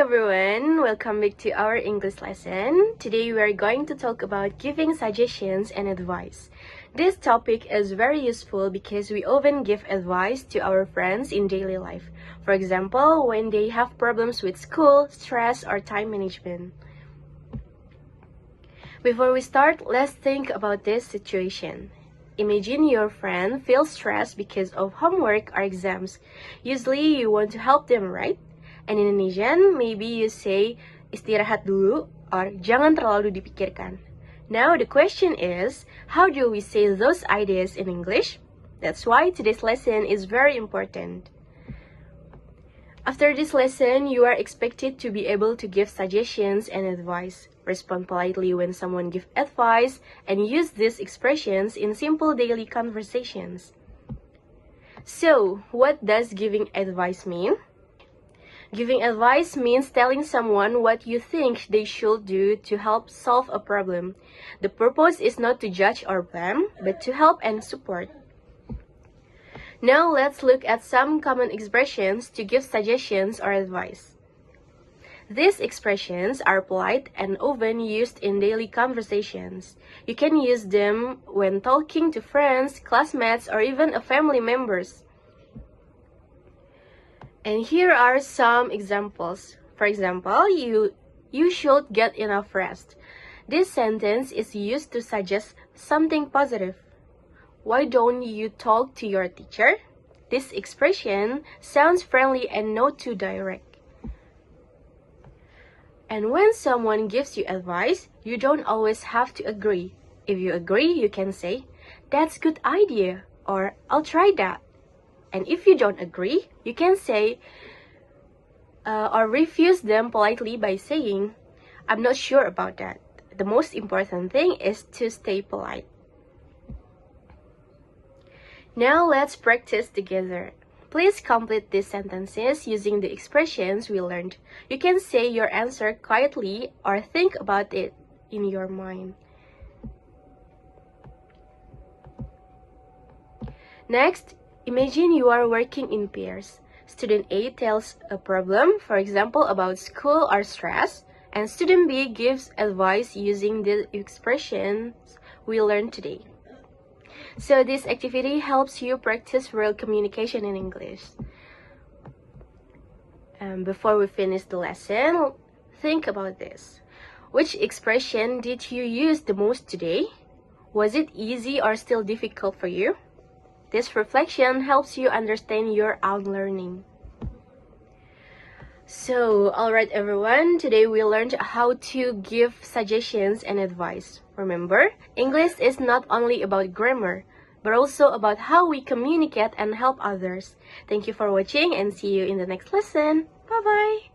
everyone, welcome back to our English lesson. Today we are going to talk about giving suggestions and advice. This topic is very useful because we often give advice to our friends in daily life. For example, when they have problems with school, stress, or time management. Before we start, let's think about this situation. Imagine your friend feels stressed because of homework or exams. Usually you want to help them, right? In Indonesian, maybe you say, istirahat dulu, or jangan terlalu dipikirkan. Now the question is, how do we say those ideas in English? That's why today's lesson is very important. After this lesson, you are expected to be able to give suggestions and advice, respond politely when someone gives advice, and use these expressions in simple daily conversations. So, what does giving advice mean? Giving advice means telling someone what you think they should do to help solve a problem. The purpose is not to judge or blame, but to help and support. Now let's look at some common expressions to give suggestions or advice. These expressions are polite and often used in daily conversations. You can use them when talking to friends, classmates, or even family members. And here are some examples. For example, you should get enough rest. This sentence is used to suggest something positive. Why don't you talk to your teacher? This expression sounds friendly and not too direct. And when someone gives you advice, you don't always have to agree. If you agree, you can say, "That's a good idea," or "I'll try that." And if you don't agree, you can say or refuse them politely by saying, "I'm not sure about that." The most important thing is to stay polite. Now let's practice together. Please complete these sentences using the expressions we learned. You can say your answer quietly or think about it in your mind. Next, imagine you are working in pairs. Student A tells a problem, for example, about school or stress, and student B gives advice using the expressions we learned today. So this activity helps you practice real communication in English. Before we finish the lesson, think about this. Which expression did you use the most today? Was it easy or still difficult for you? This reflection helps you understand your own learning. So, alright everyone, today we learned how to give suggestions and advice. Remember, English is not only about grammar, but also about how we communicate and help others. Thank you for watching and see you in the next lesson. Bye-bye!